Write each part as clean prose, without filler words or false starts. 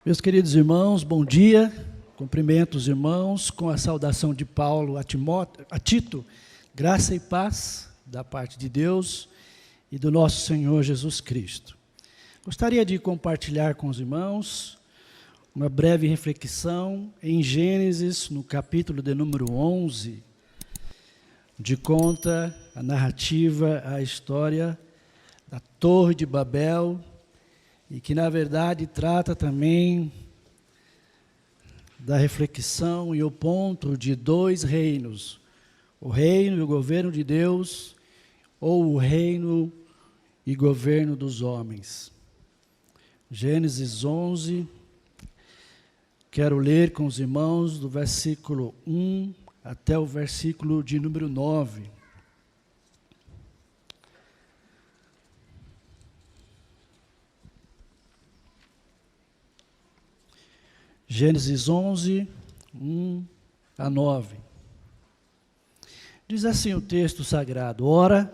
Meus queridos irmãos, bom dia. Cumprimento os irmãos com a saudação de Paulo a Tito, graça e paz da parte de Deus e do nosso Senhor Jesus Cristo. Gostaria de compartilhar com os irmãos uma breve reflexão em Gênesis, no capítulo de número 11, onde conta a narrativa, a história da Torre de Babel, e que, na verdade, trata também da reflexão e o ponto de dois reinos, o reino e o governo de Deus, ou o reino e governo dos homens. Gênesis 11, quero ler com os irmãos do versículo 1 até o versículo de número 9. Gênesis 11, 1 a 9. Diz assim o texto sagrado: Ora,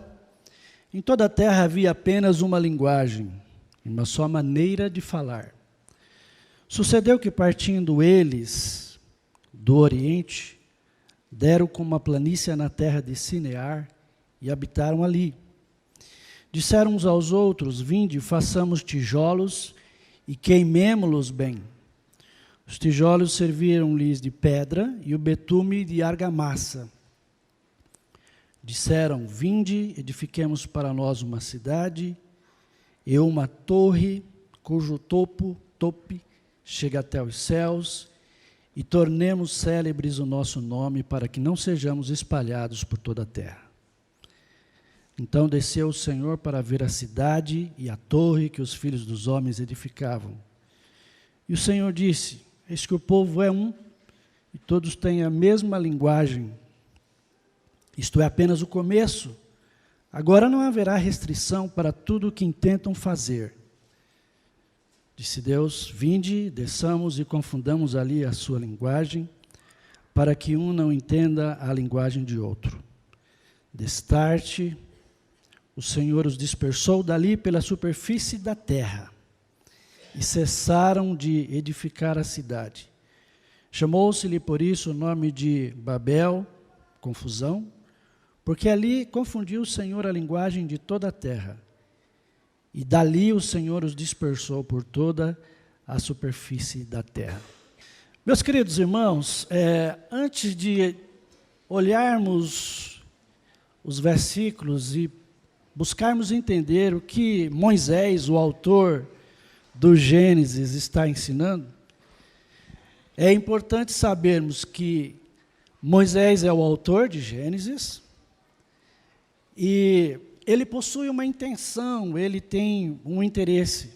em toda a terra havia apenas uma linguagem, uma só maneira de falar. Sucedeu que, partindo eles do Oriente, deram com uma planície na terra de Sinear e habitaram ali. Disseram uns aos outros: Vinde, façamos tijolos e queimemo-los bem. Os tijolos serviram-lhes de pedra e o betume de argamassa. Disseram: Vinde, edifiquemos para nós uma cidade e uma torre cujo tope chega até os céus, e tornemos célebres o nosso nome, para que não sejamos espalhados por toda a terra. Então desceu o Senhor para ver a cidade e a torre que os filhos dos homens edificavam. E o Senhor disse: Eis que o povo é um, e todos têm a mesma linguagem. Isto é apenas o começo. Agora não haverá restrição para tudo o que intentam fazer. Disse Deus: Vinde, desçamos e confundamos ali a sua linguagem, para que um não entenda a linguagem de outro. Destarte, o Senhor os dispersou dali pela superfície da terra, e cessaram de edificar a cidade. Chamou-se-lhe por isso o nome de Babel, confusão, porque ali confundiu o Senhor a linguagem de toda a terra. E dali o Senhor os dispersou por toda a superfície da terra. Meus queridos irmãos, antes de olharmos os versículos e buscarmos entender o que Moisés, o autor do Gênesis, está ensinando, é importante sabermos que Moisés é o autor de Gênesis e ele possui uma intenção, ele tem um interesse.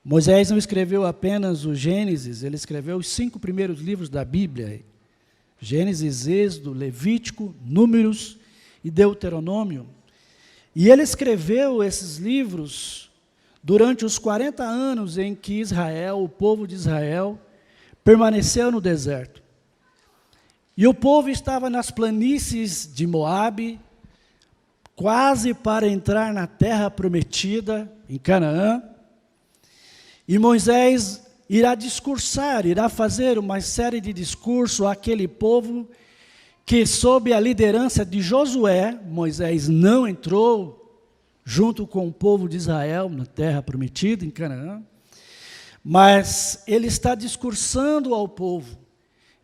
Moisés não escreveu apenas o Gênesis, ele escreveu os 5 primeiros livros da Bíblia: Gênesis, Êxodo, Levítico, Números e Deuteronômio. E ele escreveu esses livros durante os 40 anos em que Israel, o povo de Israel, permaneceu no deserto. E o povo estava nas planícies de Moabe, quase para entrar na terra prometida, em Canaã. E Moisés irá discursar, irá fazer uma série de discursos àquele povo que, sob a liderança de Josué, Moisés não entrou junto com o povo de Israel na terra prometida, em Canaã, mas ele está discursando ao povo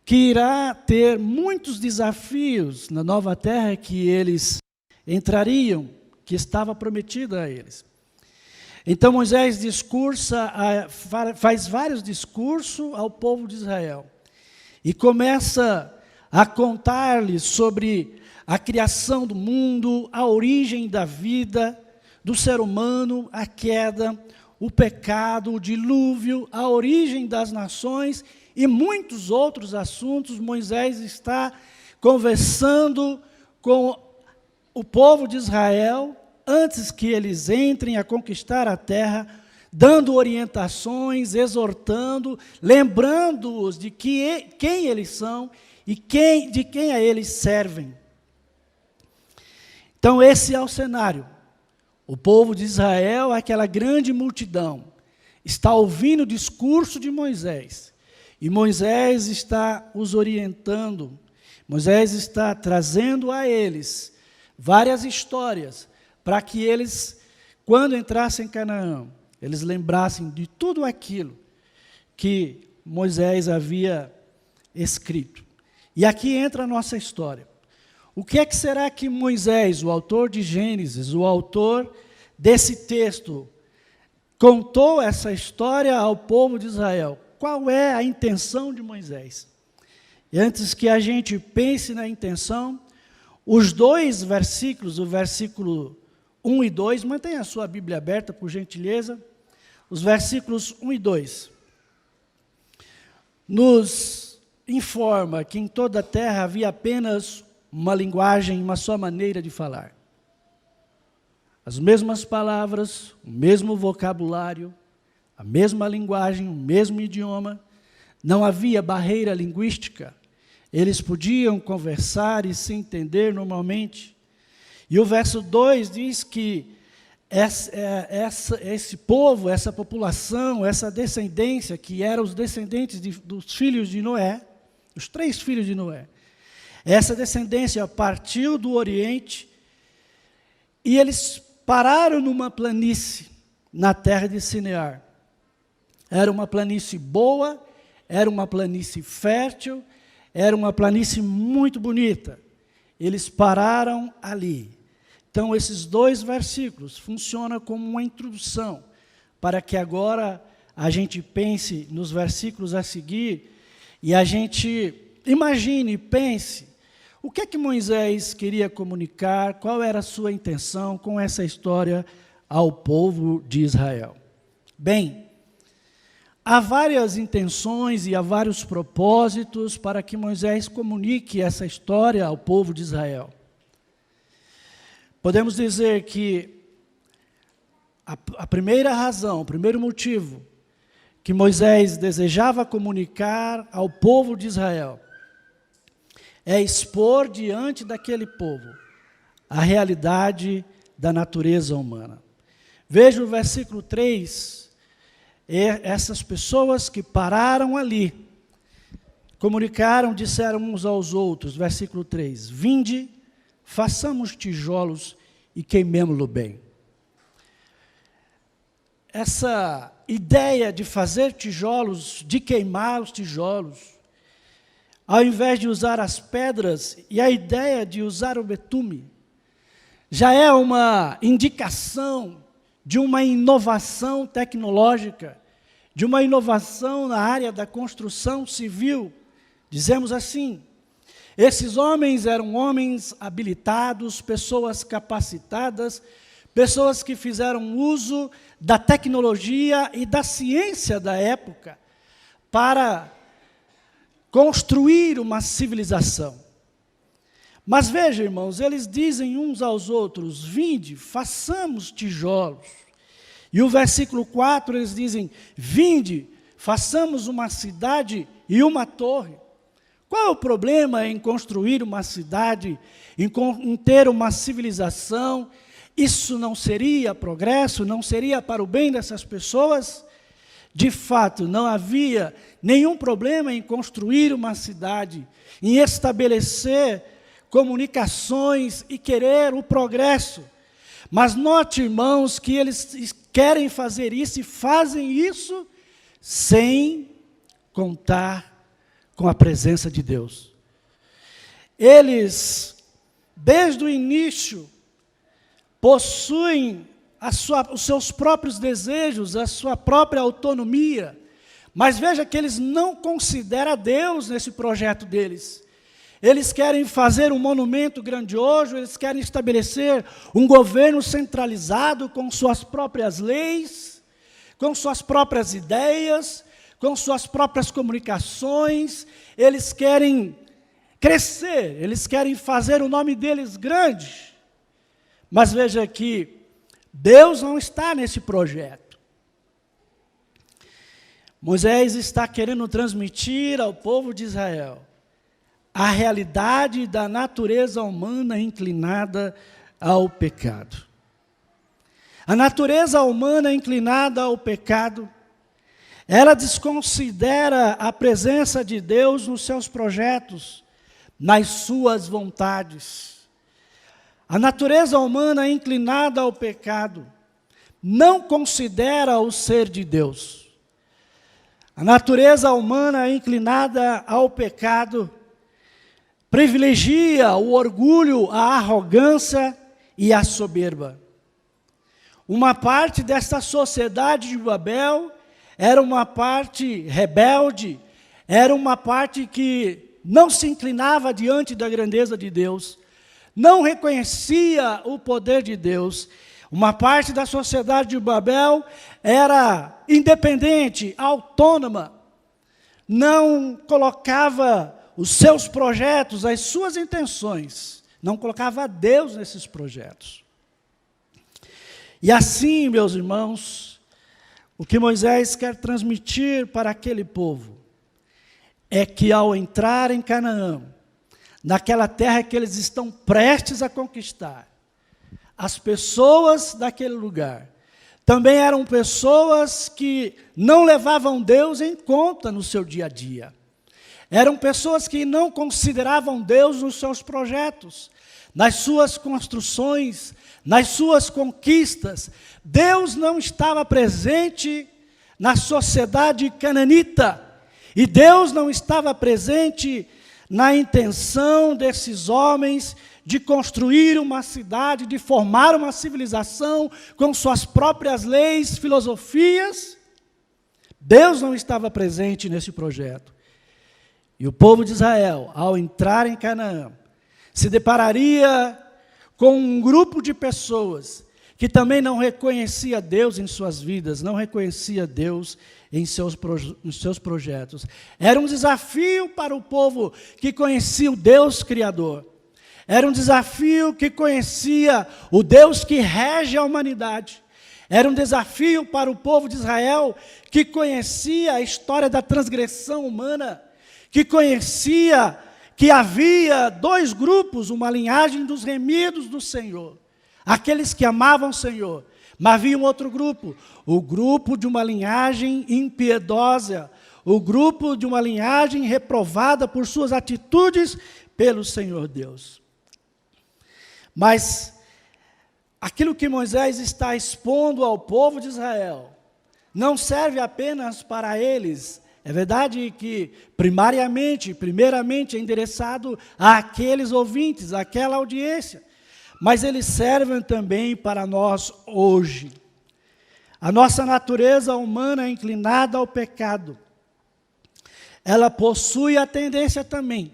que irá ter muitos desafios na nova terra que eles entrariam, que estava prometida a eles. Então Moisés faz vários discursos ao povo de Israel e começa a contar-lhes sobre a criação do mundo, a origem da vida, do ser humano, a queda, o pecado, o dilúvio, a origem das nações e muitos outros assuntos. Moisés está conversando com o povo de Israel antes que eles entrem a conquistar a terra, dando orientações, exortando, lembrando-os de quem eles são e de quem a eles servem. Então esse é o cenário. O povo de Israel, aquela grande multidão, está ouvindo o discurso de Moisés, e Moisés está os orientando, Moisés está trazendo a eles várias histórias, para que eles, quando entrassem em Canaã, eles lembrassem de tudo aquilo que Moisés havia escrito. E aqui entra a nossa história. O que é que será que Moisés, o autor de Gênesis, o autor desse texto, contou essa história ao povo de Israel? Qual é a intenção de Moisés? E antes que a gente pense na intenção, os dois versículos, o versículo 1 e 2, mantenha a sua Bíblia aberta, por gentileza, os versículos 1 e 2, nos informa que em toda a terra havia apenas uma linguagem, uma só maneira de falar. As mesmas palavras, o mesmo vocabulário, a mesma linguagem, o mesmo idioma, não havia barreira linguística, eles podiam conversar e se entender normalmente. E o verso 2 diz que esse povo, essa população, essa descendência, que eram os descendentes dos filhos de Noé, os 3 filhos de Noé, essa descendência partiu do Oriente e eles pararam numa planície, na terra de Sinear. Era uma planície boa, era uma planície fértil, era uma planície muito bonita. Eles pararam ali. Então, esses 2 versículos funcionam como uma introdução, para que agora a gente pense nos versículos a seguir, e a gente imagine, pense, o que é que Moisés queria comunicar, qual era a sua intenção com essa história ao povo de Israel. Bem, há várias intenções e há vários propósitos para que Moisés comunique essa história ao povo de Israel. Podemos dizer que a primeira razão, o primeiro motivo que Moisés desejava comunicar ao povo de Israel é expor diante daquele povo a realidade da natureza humana. Veja o versículo 3, essas pessoas que pararam ali, comunicaram, disseram uns aos outros, versículo 3, vinde, façamos tijolos e queimemo-lo bem. Essa ideia de fazer tijolos, de queimar os tijolos, ao invés de usar as pedras, e a ideia de usar o betume, já é uma indicação de uma inovação tecnológica, de uma inovação na área da construção civil. Dizemos assim, esses homens eram homens habilitados, pessoas capacitadas, pessoas que fizeram uso da tecnologia e da ciência da época para construir uma civilização. Mas veja, irmãos, eles dizem uns aos outros, vinde, façamos tijolos. E o versículo 4, eles dizem, vinde, façamos uma cidade e uma torre. Qual é o problema em construir uma cidade, em ter uma civilização? Isso não seria progresso, não seria para o bem dessas pessoas? De fato, não havia nenhum problema em construir uma cidade, em estabelecer comunicações e querer o progresso. Mas note, irmãos, que eles querem fazer isso e fazem isso sem contar com a presença de Deus. Eles, desde o início, possuem os seus próprios desejos, a sua própria autonomia, mas veja que eles não consideram Deus nesse projeto deles. Eles querem fazer um monumento grandioso, eles querem estabelecer um governo centralizado com suas próprias leis, com suas próprias ideias, com suas próprias comunicações. Eles querem crescer, eles querem fazer o nome deles grande. Mas veja que Deus não está nesse projeto. Moisés está querendo transmitir ao povo de Israel a realidade da natureza humana inclinada ao pecado. A natureza humana inclinada ao pecado Ela desconsidera a presença de Deus nos seus projetos, nas suas vontades. A natureza humana inclinada ao pecado não considera o ser de Deus. A natureza humana inclinada ao pecado privilegia o orgulho, a arrogância e a soberba. Uma parte desta sociedade de Babel era uma parte rebelde, era uma parte que não se inclinava diante da grandeza de Deus, não reconhecia o poder de Deus. Uma parte da sociedade de Babel era independente, autônoma, não colocava os seus projetos, as suas intenções, não colocava Deus nesses projetos. E assim, meus irmãos, o que Moisés quer transmitir para aquele povo é que ao entrar em Canaã, naquela terra que eles estão prestes a conquistar, as pessoas daquele lugar também eram pessoas que não levavam Deus em conta no seu dia a dia. Eram pessoas que não consideravam Deus nos seus projetos, nas suas construções, nas suas conquistas. Deus não estava presente na sociedade cananita, e Deus não estava presente na intenção desses homens de construir uma cidade, de formar uma civilização com suas próprias leis, filosofias. Deus não estava presente nesse projeto. E o povo de Israel, ao entrar em Canaã, se depararia com um grupo de pessoas que também não reconhecia Deus em suas vidas, não reconhecia Deus em seus projetos. Era um desafio para o povo que conhecia o Deus Criador. Era um desafio que conhecia o Deus que rege a humanidade. Era um desafio para o povo de Israel que conhecia a história da transgressão humana, que conhecia que havia dois grupos, uma linhagem dos remidos do Senhor, aqueles que amavam o Senhor, mas havia um outro grupo, o grupo de uma linhagem impiedosa, o grupo de uma linhagem reprovada por suas atitudes pelo Senhor Deus. Mas aquilo que Moisés está expondo ao povo de Israel não serve apenas para eles. É verdade que primeiramente é endereçado àqueles ouvintes, àquela audiência, mas eles servem também para nós hoje. A nossa natureza humana é inclinada ao pecado. Ela possui a tendência também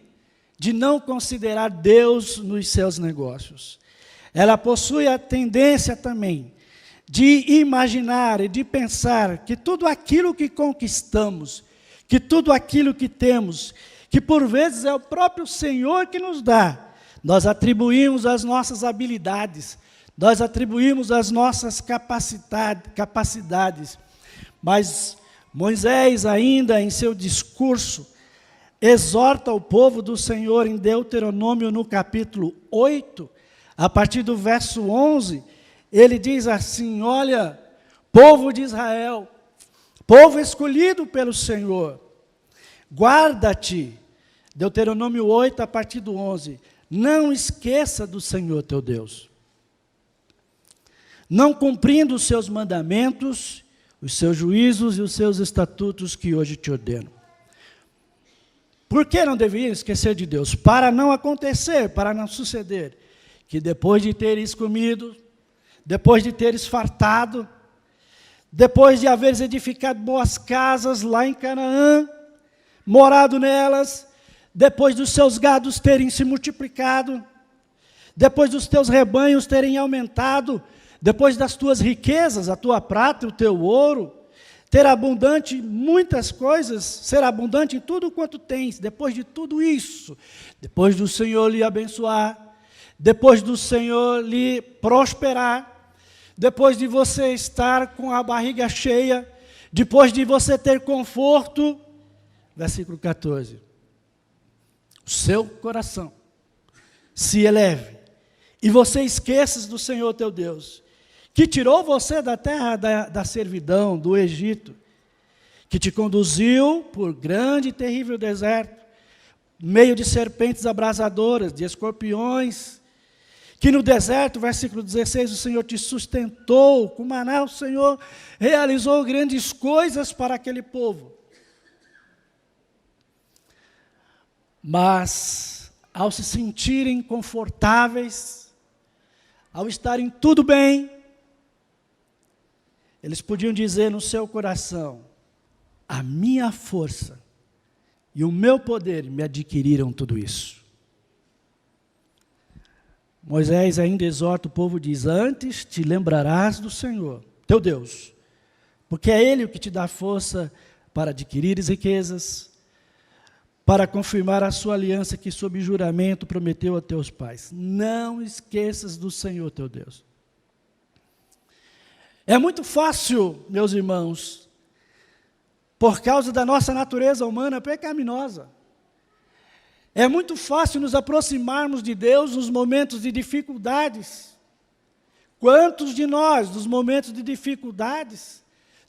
de não considerar Deus nos seus negócios. Ela possui a tendência também de imaginar e de pensar que tudo aquilo que conquistamos, que tudo aquilo que temos, que por vezes é o próprio Senhor que nos dá, nós atribuímos as nossas habilidades, nós atribuímos as nossas capacidades. Mas Moisés, ainda em seu discurso, exorta o povo do Senhor em Deuteronômio, no capítulo 8, a partir do verso 11, ele diz assim: olha, povo de Israel, povo escolhido pelo Senhor, guarda-te, Deuteronômio 8, a partir do 11, não esqueça do Senhor teu Deus, não cumprindo os seus mandamentos, os seus juízos e os seus estatutos que hoje te ordeno. Por que não deveria esquecer de Deus? Para não acontecer, para não suceder, que depois de teres comido, depois de teres fartado, depois de haveres edificado boas casas lá em Canaã, morado nelas, depois dos seus gados terem se multiplicado, depois dos teus rebanhos terem aumentado, depois das tuas riquezas, a tua prata, o teu ouro, ter abundante muitas coisas, ser abundante em tudo quanto tens, depois de tudo isso, depois do Senhor lhe abençoar, depois do Senhor lhe prosperar, depois de você estar com a barriga cheia, depois de você ter conforto, versículo 14, o seu coração se eleve, e você esqueça do Senhor teu Deus, que tirou você da terra da servidão, do Egito, que te conduziu por grande e terrível deserto, meio de serpentes abrasadoras, de escorpiões, que no deserto, versículo 16, o Senhor te sustentou, com maná o Senhor realizou grandes coisas para aquele povo. Mas, ao se sentirem confortáveis, ao estarem tudo bem, eles podiam dizer no seu coração: a minha força e o meu poder me adquiriram tudo isso. Moisés ainda exorta o povo, diz: antes te lembrarás do Senhor, teu Deus, porque é Ele o que te dá força para adquirires riquezas, para confirmar a sua aliança que sob juramento prometeu a teus pais. Não esqueças do Senhor teu Deus. É muito fácil, meus irmãos, por causa da nossa natureza humana pecaminosa, é muito fácil nos aproximarmos de Deus nos momentos de dificuldades. Quantos de nós, nos momentos de dificuldades,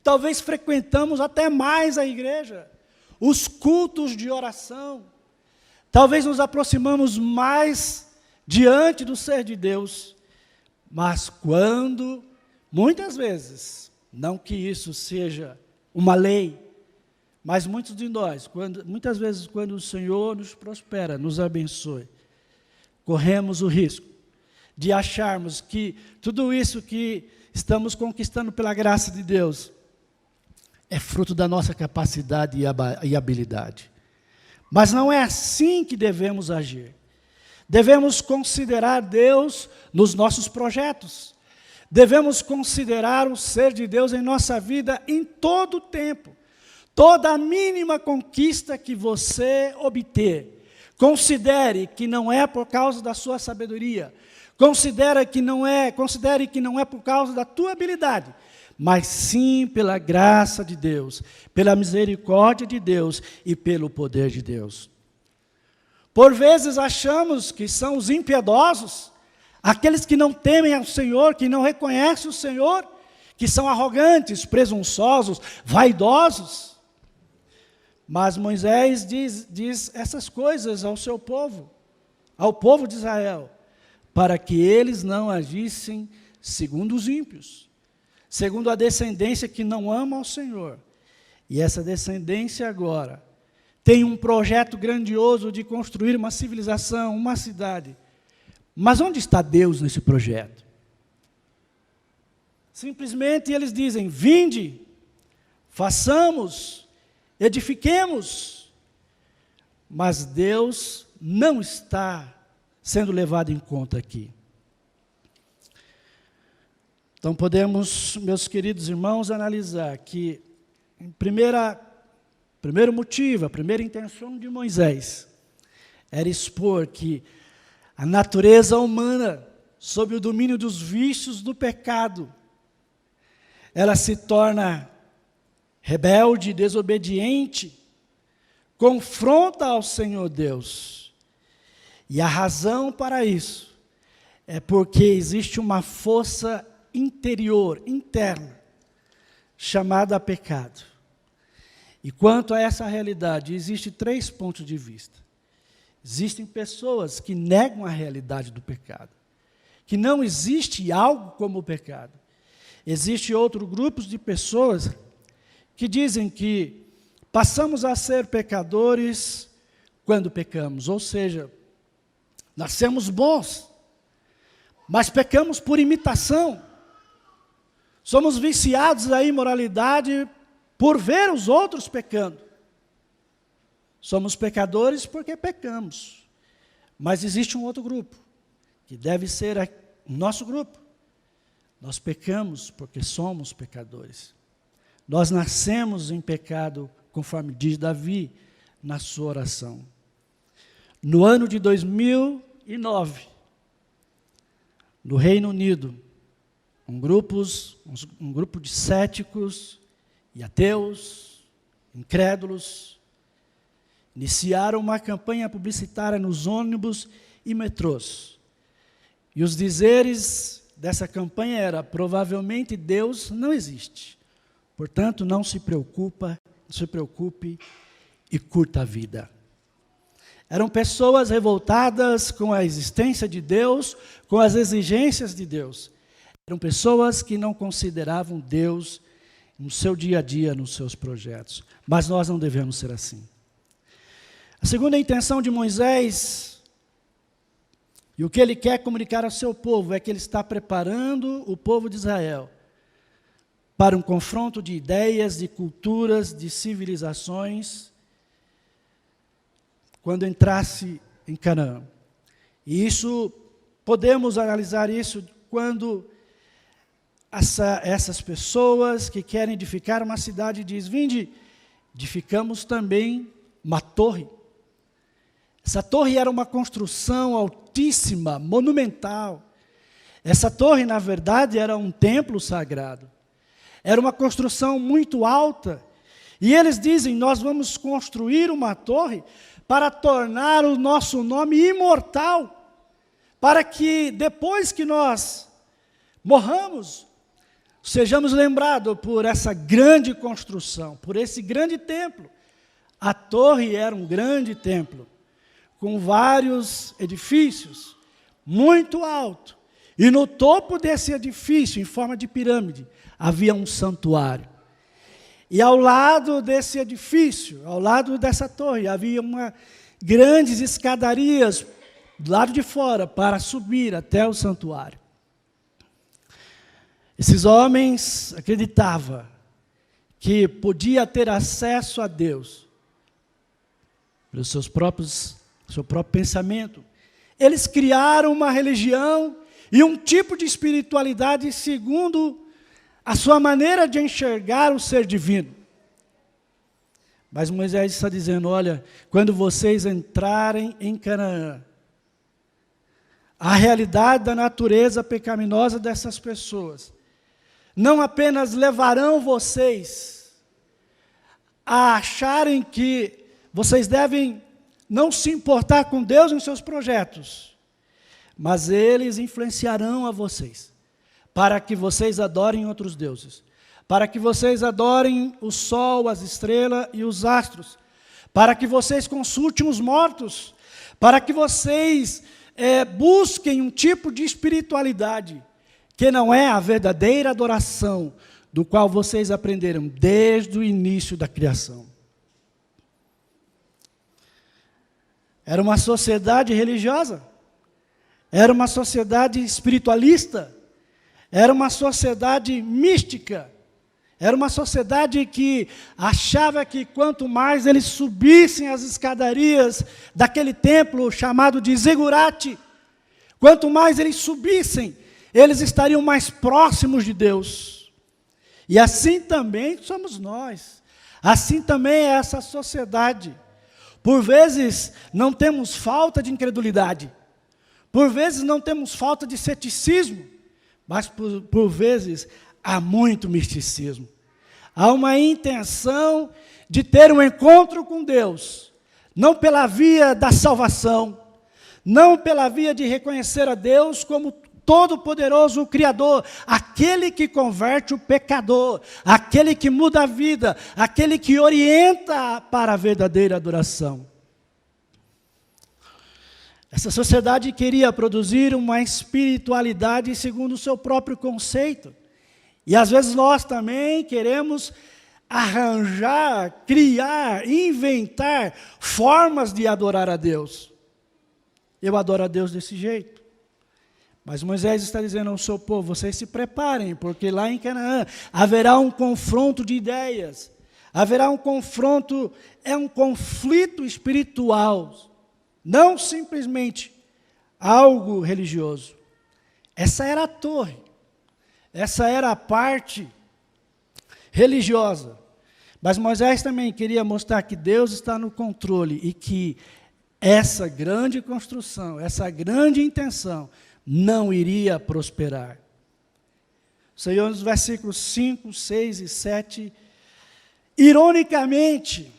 talvez frequentamos até mais a igreja, os cultos de oração, talvez nos aproximamos mais diante do ser de Deus, mas quando, muitas vezes, não que isso seja uma lei, mas muitos de nós, muitas vezes quando o Senhor nos prospera, nos abençoe, corremos o risco de acharmos que tudo isso que estamos conquistando pela graça de Deus é fruto da nossa capacidade e habilidade. Mas não é assim que devemos agir. Devemos considerar Deus nos nossos projetos. Devemos considerar o ser de Deus em nossa vida em todo o tempo. Toda a mínima conquista que você obter, considere que não é por causa da sua sabedoria, considere que não é por causa da tua habilidade, mas sim pela graça de Deus, pela misericórdia de Deus e pelo poder de Deus. Por vezes achamos que são os impiedosos, aqueles que não temem ao Senhor, que não reconhecem o Senhor, que são arrogantes, presunçosos, vaidosos. Mas Moisés diz essas coisas ao seu povo, ao povo de Israel, para que eles não agissem segundo os ímpios, segundo a descendência que não ama ao Senhor. E essa descendência agora tem um projeto grandioso de construir uma civilização, uma cidade. Mas onde está Deus nesse projeto? Simplesmente eles dizem: vinde, façamos, edifiquemos, mas Deus não está sendo levado em conta aqui. Então podemos, meus queridos irmãos, analisar que, primeiro motivo, a primeira intenção de Moisés, era expor que a natureza humana, sob o domínio dos vícios do pecado, ela se torna rebelde, desobediente, confronta ao Senhor Deus. E a razão para isso é porque existe uma força interior, interna, chamada pecado. E quanto a essa realidade, existem 3 pontos de vista. Existem pessoas que negam a realidade do pecado, que não existe algo como o pecado. Existe outro grupo de pessoas que dizem que passamos a ser pecadores quando pecamos, ou seja, nascemos bons, mas pecamos por imitação. Somos viciados à imoralidade por ver os outros pecando. Somos pecadores porque pecamos. Mas existe um outro grupo, que deve ser o nosso grupo. Nós pecamos porque somos pecadores. Nós nascemos em pecado, conforme diz Davi na sua oração. No ano de 2009, no Reino Unido, um grupo de céticos e ateus, incrédulos, iniciaram uma campanha publicitária nos ônibus e metrôs. E os dizeres dessa campanha era: provavelmente Deus não existe, portanto não se preocupa não se preocupe e curta a vida. Eram pessoas revoltadas com a existência de Deus, com as exigências de Deus. Eram pessoas que não consideravam Deus no seu dia a dia, nos seus projetos. Mas nós não devemos ser assim. A segunda intenção de Moisés, e o que ele quer comunicar ao seu povo, é que ele está preparando o povo de Israel para um confronto de ideias, de culturas, de civilizações, quando entrasse em Canaã. E isso, podemos analisar isso quando essas pessoas que querem edificar uma cidade dizem: vinde, edificamos também uma torre. Essa torre era uma construção altíssima, monumental. Essa torre, na verdade, era um templo sagrado. Era uma construção muito alta. E eles dizem: nós vamos construir uma torre para tornar o nosso nome imortal, para que depois que nós morramos, sejamos lembrados por essa grande construção, por esse grande templo. A torre era um grande templo, com vários edifícios, muito alto. E no topo desse edifício, em forma de pirâmide, havia um santuário. E ao lado desse edifício, ao lado dessa torre, havia grandes escadarias do lado de fora para subir até o santuário. Esses homens acreditavam que podia ter acesso a Deus pelos seu próprio pensamento. Eles criaram uma religião e um tipo de espiritualidade segundo a sua maneira de enxergar o ser divino. Mas Moisés está dizendo: olha, quando vocês entrarem em Canaã, a realidade da natureza pecaminosa dessas pessoas não apenas levarão vocês a acharem que vocês devem não se importar com Deus em seus projetos, mas eles influenciarão a vocês, para que vocês adorem outros deuses, para que vocês adorem o sol, as estrelas e os astros, para que vocês consultem os mortos, para que vocês busquem um tipo de espiritualidade, que não é a verdadeira adoração, do qual vocês aprenderam desde o início da criação. Era uma sociedade religiosa, era uma sociedade espiritualista, era uma sociedade mística, era uma sociedade que achava que quanto mais eles subissem as escadarias daquele templo chamado de Zigurate, quanto mais eles subissem, eles estariam mais próximos de Deus. E assim também somos nós, assim também é essa sociedade. Por vezes não temos falta de incredulidade, por vezes não temos falta de ceticismo, mas por vezes há muito misticismo. Há uma intenção de ter um encontro com Deus, não pela via da salvação, não pela via de reconhecer a Deus como Todo-Poderoso, o Criador, aquele que converte o pecador, aquele que muda a vida, aquele que orienta para a verdadeira adoração. Essa sociedade queria produzir uma espiritualidade segundo o seu próprio conceito. E às vezes nós também queremos arranjar, criar, inventar formas de adorar a Deus. Eu adoro a Deus desse jeito. Mas Moisés está dizendo ao seu povo: vocês se preparem, porque lá em Canaã haverá um confronto de ideias, haverá um confronto, um conflito espiritual, não simplesmente algo religioso. Essa era a torre, essa era a parte religiosa. Mas Moisés também queria mostrar que Deus está no controle e que essa grande construção, essa grande intenção, não iria prosperar. O Senhor, nos versículos 5, 6 e 7, ironicamente,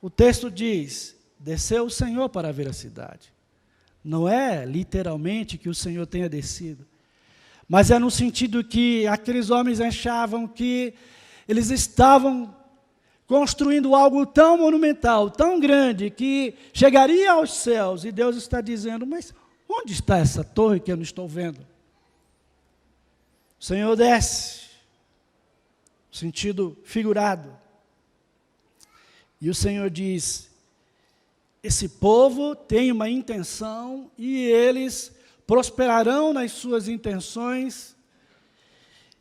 o texto diz: desceu o Senhor para ver a cidade. Não é literalmente que o Senhor tenha descido, mas é no sentido que aqueles homens achavam que eles estavam construindo algo tão monumental, tão grande, que chegaria aos céus, e Deus está dizendo, mas onde está essa torre que eu não estou vendo? O Senhor desce, sentido figurado, e o Senhor diz, esse povo tem uma intenção, e eles prosperarão nas suas intenções,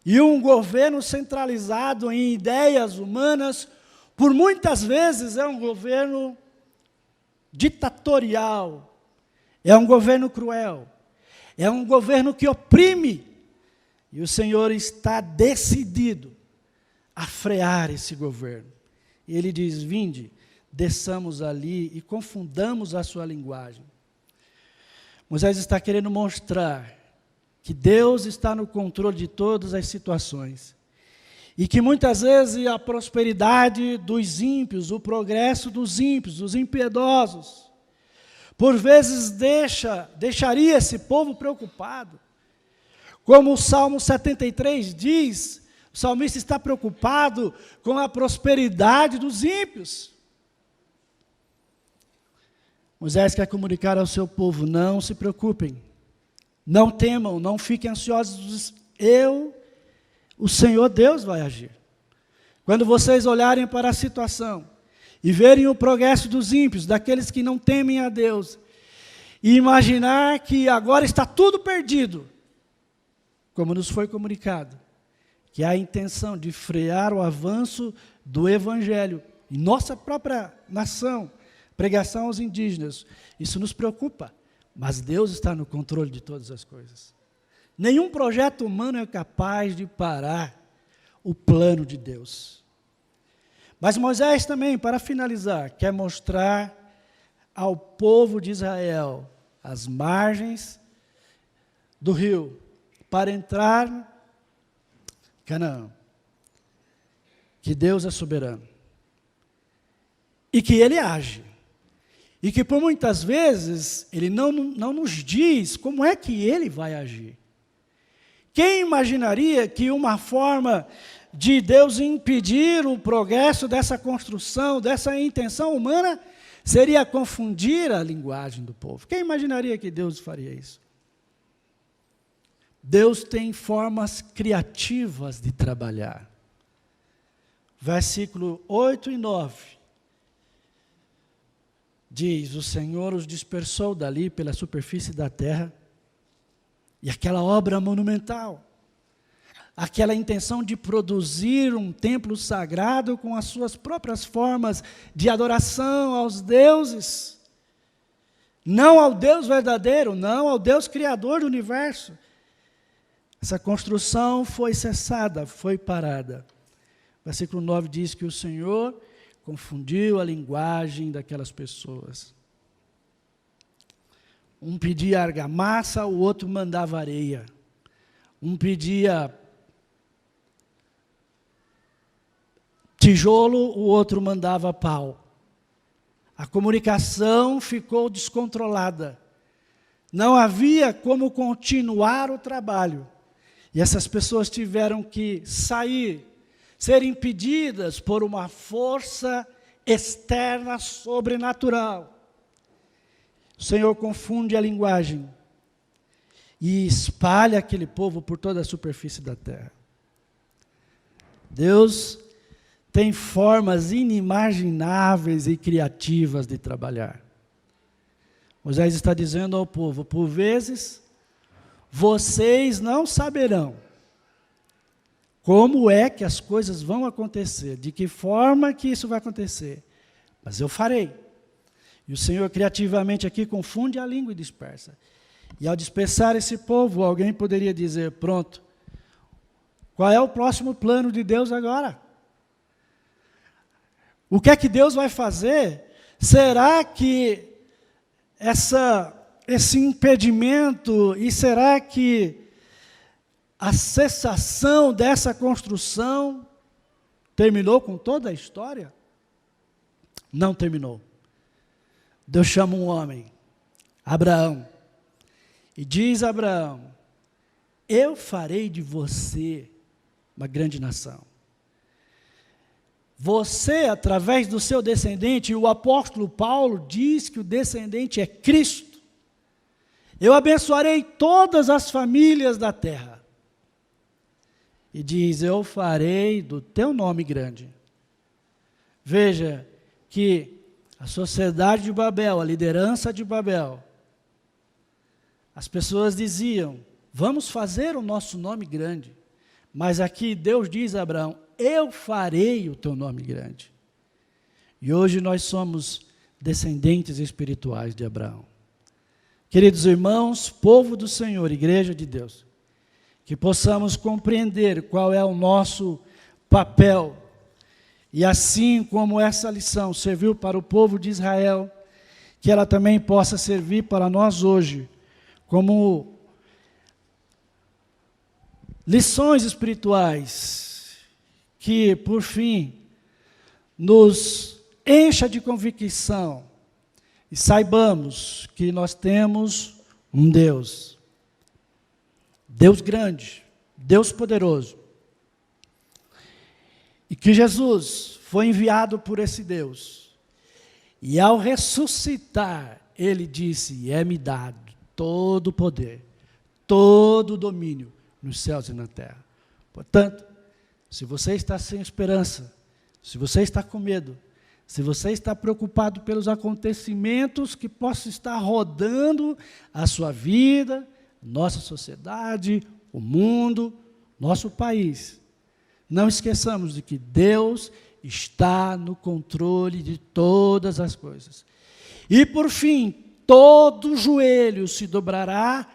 e um governo centralizado em ideias humanas, por muitas vezes é um governo ditatorial, é um governo cruel, é um governo que oprime, e o Senhor está decidido a frear esse governo. E Ele diz, vinde, desçamos ali e confundamos a sua linguagem. Moisés está querendo mostrar que Deus está no controle de todas as situações. E que muitas vezes a prosperidade dos ímpios, o progresso dos ímpios, dos impiedosos, por vezes deixaria esse povo preocupado. Como o Salmo 73 diz, o salmista está preocupado com a prosperidade dos ímpios. Moisés quer comunicar ao seu povo, não se preocupem, não temam, não fiquem ansiosos, o Senhor Deus vai agir. Quando vocês olharem para a situação e verem o progresso dos ímpios, daqueles que não temem a Deus, e imaginar que agora está tudo perdido, como nos foi comunicado, que há a intenção de frear o avanço do Evangelho em nossa própria nação, pregação aos indígenas, isso nos preocupa, mas Deus está no controle de todas as coisas. Nenhum projeto humano é capaz de parar o plano de Deus. Mas Moisés também, para finalizar, quer mostrar ao povo de Israel as margens do rio, para entrar em Canaã, que Deus é soberano, e que Ele age, e que por muitas vezes Ele não nos diz como é que Ele vai agir. Quem imaginaria que uma forma de Deus impedir o progresso dessa construção, dessa intenção humana, seria confundir a linguagem do povo? Quem imaginaria que Deus faria isso? Deus tem formas criativas de trabalhar. Versículo 8 e 9. Diz, o Senhor os dispersou dali pela superfície da terra, e aquela obra monumental, aquela intenção de produzir um templo sagrado com as suas próprias formas de adoração aos deuses, não ao Deus verdadeiro, não ao Deus criador do universo. Essa construção foi cessada, foi parada. Versículo 9 diz que o Senhor confundiu a linguagem daquelas pessoas. Um pedia argamassa, o outro mandava areia. Um pedia tijolo, o outro mandava pau. A comunicação ficou descontrolada. Não havia como continuar o trabalho. E essas pessoas tiveram que sair, ser impedidas por uma força externa sobrenatural. O Senhor confunde a linguagem e espalha aquele povo por toda a superfície da terra. Deus tem formas inimagináveis e criativas de trabalhar. Moisés está dizendo ao povo, por vezes, vocês não saberão como é que as coisas vão acontecer, de que forma que isso vai acontecer, mas eu farei. E o Senhor criativamente aqui confunde a língua e dispersa. E ao dispersar esse povo, alguém poderia dizer, pronto, qual é o próximo plano de Deus agora? O que é que Deus vai fazer? Será que esse impedimento, e será que a cessação dessa construção terminou com toda a história? Não terminou. Deus chama um homem, Abraão, e diz a Abraão, eu farei de você uma grande nação. você, através do seu descendente, e o apóstolo Paulo diz que o descendente é Cristo, eu abençoarei todas as famílias da terra. E diz, eu farei do teu nome grande. Veja que a sociedade de Babel, a liderança de Babel, as pessoas diziam, vamos fazer o nosso nome grande. Mas aqui Deus diz a Abraão, eu farei o teu nome grande. E hoje nós somos descendentes espirituais de Abraão. Queridos irmãos, povo do Senhor, igreja de Deus, que possamos compreender qual é o nosso papel. E assim como essa lição serviu para o povo de Israel, que ela também possa servir para nós hoje, como lições espirituais, que, por fim, nos encha de convicção e saibamos que nós temos um Deus grande, Deus poderoso, e que Jesus foi enviado por esse Deus, e ao ressuscitar, ele disse, é-me dado todo o poder, todo o domínio, nos céus e na terra. Portanto, se você está sem esperança, se você está com medo, se você está preocupado pelos acontecimentos que possam estar rodando a sua vida, nossa sociedade, o mundo, nosso país, não esqueçamos de que Deus está no controle de todas as coisas. E por fim, todo joelho se dobrará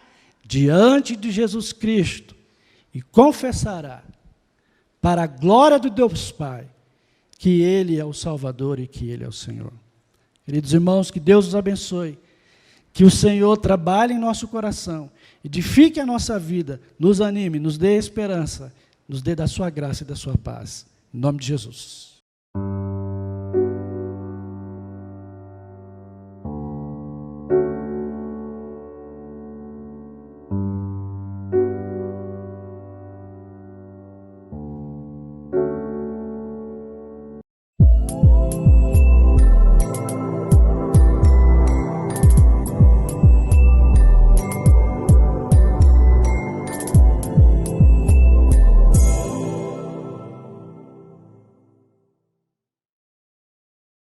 diante de Jesus Cristo e confessará, para a glória de Deus Pai, que Ele é o Salvador e que Ele é o Senhor. Queridos irmãos, que Deus os abençoe, que o Senhor trabalhe em nosso coração, edifique a nossa vida, nos anime, nos dê esperança, nos dê da sua graça e da sua paz. Em nome de Jesus.